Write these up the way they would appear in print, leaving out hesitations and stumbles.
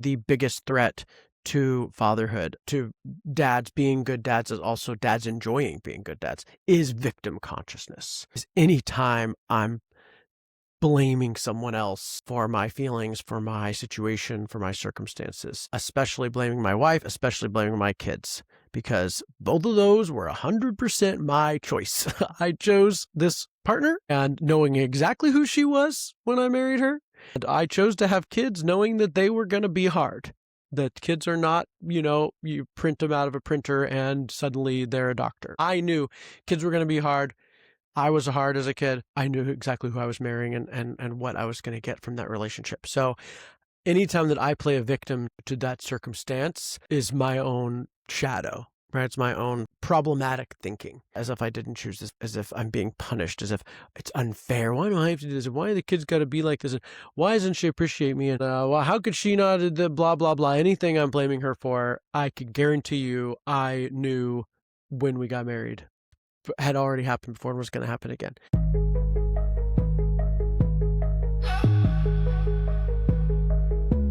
the biggest threat to fatherhood, to dads being good dads, is also dads enjoying being good dads, is victim consciousness. Is anytime I'm blaming someone else for my feelings, for my situation, for my circumstances, especially blaming my wife, especially blaming my kids, because both of those were 100% my choice. I chose this partner and knowing exactly who she was when I married her. And I chose to have kids knowing that they were going to be hard. That kids are not, you print them out of a printer and suddenly they're a doctor. I knew kids were going to be hard. I was hard as a kid. I knew exactly who I was marrying and what I was going to get from that relationship. So anytime that I play a victim to that circumstance is my own shadow, right? It's my own problematic thinking, as if I didn't choose this, as if I'm being punished, as if it's unfair. Why do I have to do this? Why are the kids got to be like this? And why doesn't she appreciate me? And well, how could she not do the blah, blah, blah? Anything I'm blaming her for, I could guarantee you I knew when we got married had already happened before and was going to happen again.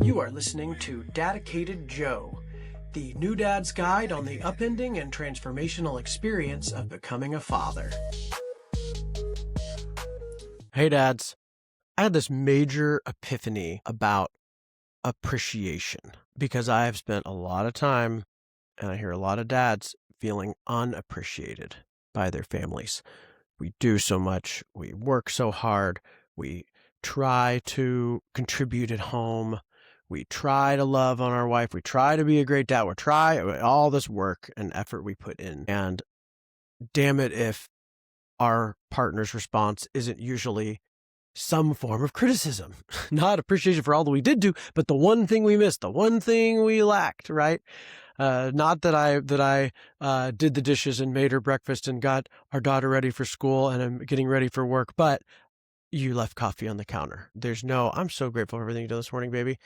You are listening to Dedicated Joe, the new dad's guide on the upending and transformational experience of becoming a father. Hey dads, I had this major epiphany about appreciation because I have spent a lot of time, and I hear a lot of dads feeling unappreciated by their families. We do so much, we work so hard, we try to contribute at home, we try to love on our wife, we try to be a great dad, all this work and effort we put in. And damn it if our partner's response isn't usually some form of criticism, not appreciation for all that we did do, but the one thing we missed, the one thing we lacked, right? Not that I did the dishes and made her breakfast and got our daughter ready for school and I'm getting ready for work, but you left coffee on the counter. I'm so grateful for everything you did this morning, baby.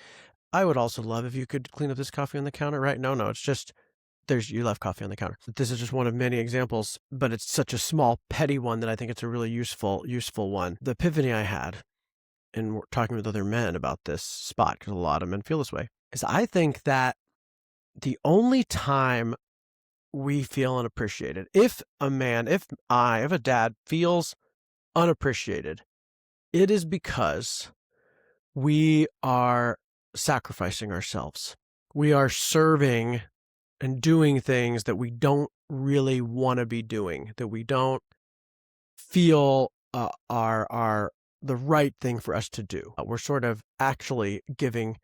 I would also love if you could clean up this coffee on the counter, right? No, it's just, you left coffee on the counter. This is just one of many examples, but it's such a small, petty one that I think it's a really useful one. The epiphany I had in talking with other men about this spot, because a lot of men feel this way, is I think that the only time we feel unappreciated, if a dad feels unappreciated, it is because we are sacrificing ourselves. We are serving and doing things that we don't really want to be doing, that we don't feel are the right thing for us to do. We're sort of actually giving,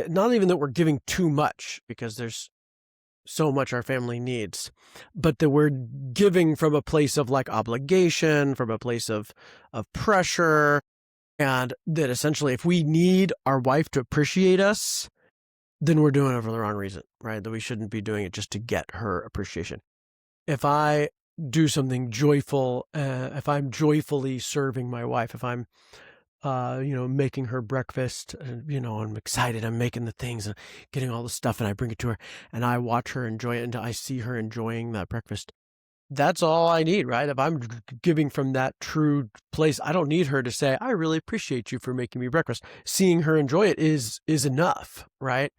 not even that we're giving too much because there's so much our family needs, but that we're giving from a place of like obligation, from a place of pressure. And that essentially if we need our wife to appreciate us, then we're doing it for the wrong reason, right? That we shouldn't be doing it just to get her appreciation. If I do something joyful, if I'm joyfully serving my wife, if I'm, making her breakfast, I'm excited, I'm making the things and getting all the stuff and I bring it to her and I watch her enjoy it and I see her enjoying that breakfast. That's all I need, right? If I'm giving from that true place, I don't need her to say, I really appreciate you for making me breakfast. Seeing her enjoy it is enough, right?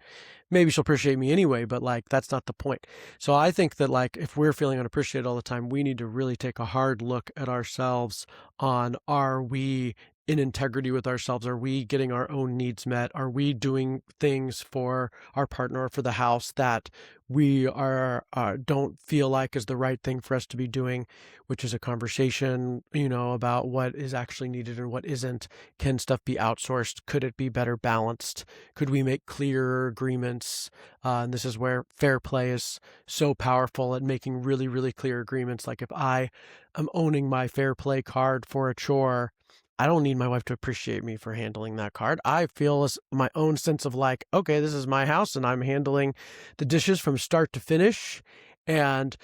Maybe she'll appreciate me anyway, but like, that's not the point. So I think that like, if we're feeling unappreciated all the time, we need to really take a hard look at ourselves on, are we in integrity with ourselves? Are we getting our own needs met? Are we doing things for our partner or for the house that we don't feel like is the right thing for us to be doing, which is a conversation, about what is actually needed and what isn't. Can stuff be outsourced? Could it be better balanced? Could we make clearer agreements? And this is where fair play is so powerful at making really, really clear agreements. Like if I am owning my fair play card for a chore, I don't need my wife to appreciate me for handling that card. I feel my own sense of like, okay, this is my house and I'm handling the dishes from start to finish. And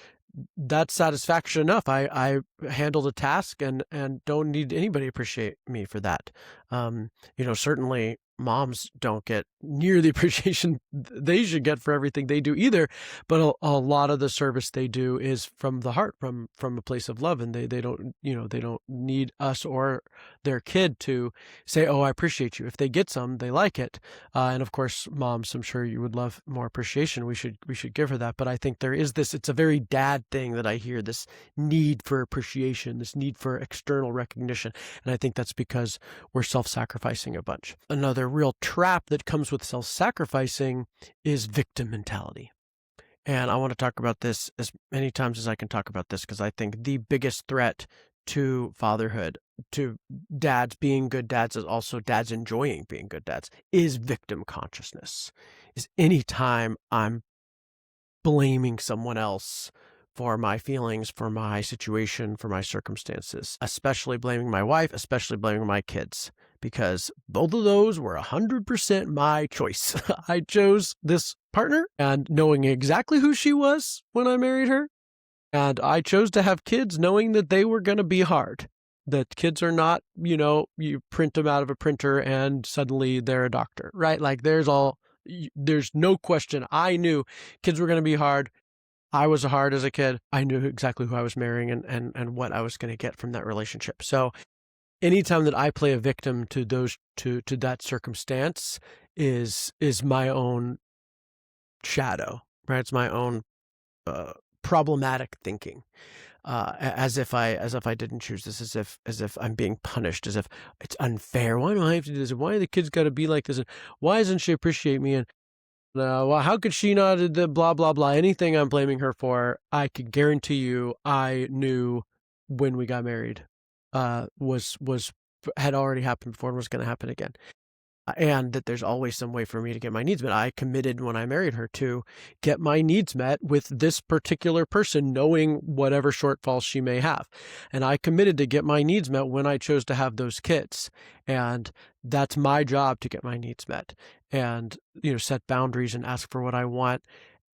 that's satisfaction enough. I handled a task and don't need anybody to appreciate me for that. Certainly moms don't get near the appreciation they should get for everything they do either, but a lot of the service they do is from the heart, from a place of love, and they don't, they don't need us or their kid to say, "Oh, I appreciate you." If they get some, they like it. And of course, moms, I'm sure you would love more appreciation. We should give her that. But I think there is this, it's a very dad thing that I hear, this need for appreciation, this need for external recognition. And I think that's because we're self-sacrificing a bunch. Another real trap that comes with self-sacrificing is victim mentality. And I want to talk about this as many times as I can talk about this, because I think the biggest threat to fatherhood, to dads being good dads, is also dads enjoying being good dads, is victim consciousness. Is anytime I'm blaming someone else for my feelings, for my situation, for my circumstances, especially blaming my wife, especially blaming my kids, because both of those were 100% my choice. I chose this partner and knowing exactly who she was when I married her. And I chose to have kids knowing that they were going to be hard. That kids are not, you print them out of a printer and suddenly they're a doctor, right? Like there's no question. I knew kids were going to be hard. I was hard as a kid. I knew exactly who I was marrying and what I was going to get from that relationship. So anytime that I play a victim to that circumstance is my own shadow, right? It's my own problematic thinking, as if I didn't choose this, as if I'm being punished, as if it's unfair. Why do I have to do this? Why do the kids got to be like this? And why doesn't she appreciate me? And well, how could she not? Blah blah blah. Anything I'm blaming her for, I could guarantee you, I knew when we got married, was had already happened before and was going to happen again. And that there's always some way for me to get my needs met. I committed when I married her to get my needs met with this particular person, knowing whatever shortfalls she may have. And I committed to get my needs met when I chose to have those kids. And that's my job, to get my needs met and, set boundaries and ask for what I want,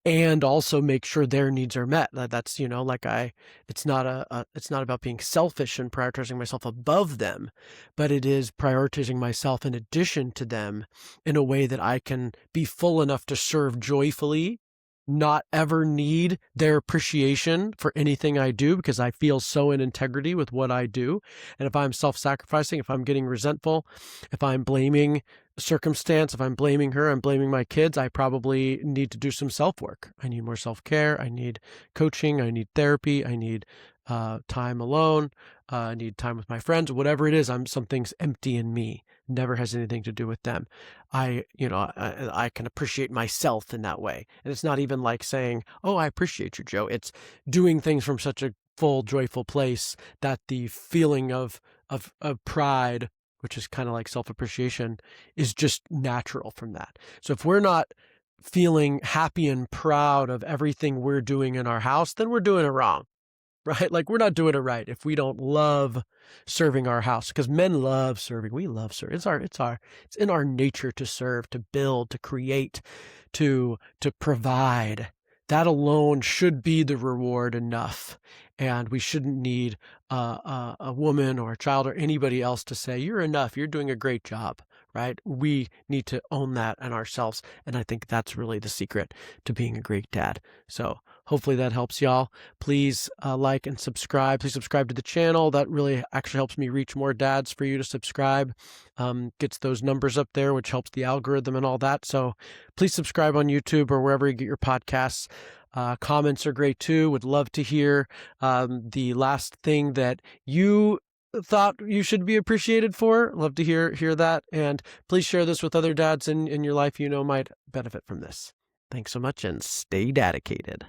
and also make sure their needs are met. That's, it's not it's not about being selfish and prioritizing myself above them, but it is prioritizing myself in addition to them in a way that I can be full enough to serve joyfully, not ever need their appreciation for anything I do, because I feel so in integrity with what I do. And if I'm self-sacrificing, if I'm getting resentful, if I'm blaming circumstance, if I'm blaming her, I'm blaming my kids, I probably need to do some self-work. I need more self-care. I need coaching. I need therapy. I need time alone. I need time with my friends. Whatever it is, something's empty in me. Never has anything to do with them. I can appreciate myself in that way. And it's not even like saying, "Oh, I appreciate you, Joe." It's doing things from such a full, joyful place that the feeling of pride, which is kind of like self-appreciation, is just natural from that. So if we're not feeling happy and proud of everything we're doing in our house, then we're doing it wrong, right? Like we're not doing it right if we don't love serving our house, because men love serving. We love serving. It's in our nature to serve, to build, to create, to provide. That alone should be the reward enough. And we shouldn't need a woman or a child or anybody else to say, "You're enough. You're doing a great job," right? We need to own that in ourselves. And I think that's really the secret to being a great dad. So hopefully that helps y'all. Please like and subscribe. Please subscribe to the channel. That really actually helps me reach more dads for you to subscribe. Gets those numbers up there, which helps the algorithm and all that. So please subscribe on YouTube or wherever you get your podcasts. Comments are great too. Would love to hear the last thing that you thought you should be appreciated for. Love to hear that. And please share this with other dads in your life might benefit from this. Thanks so much, and stay dedicated.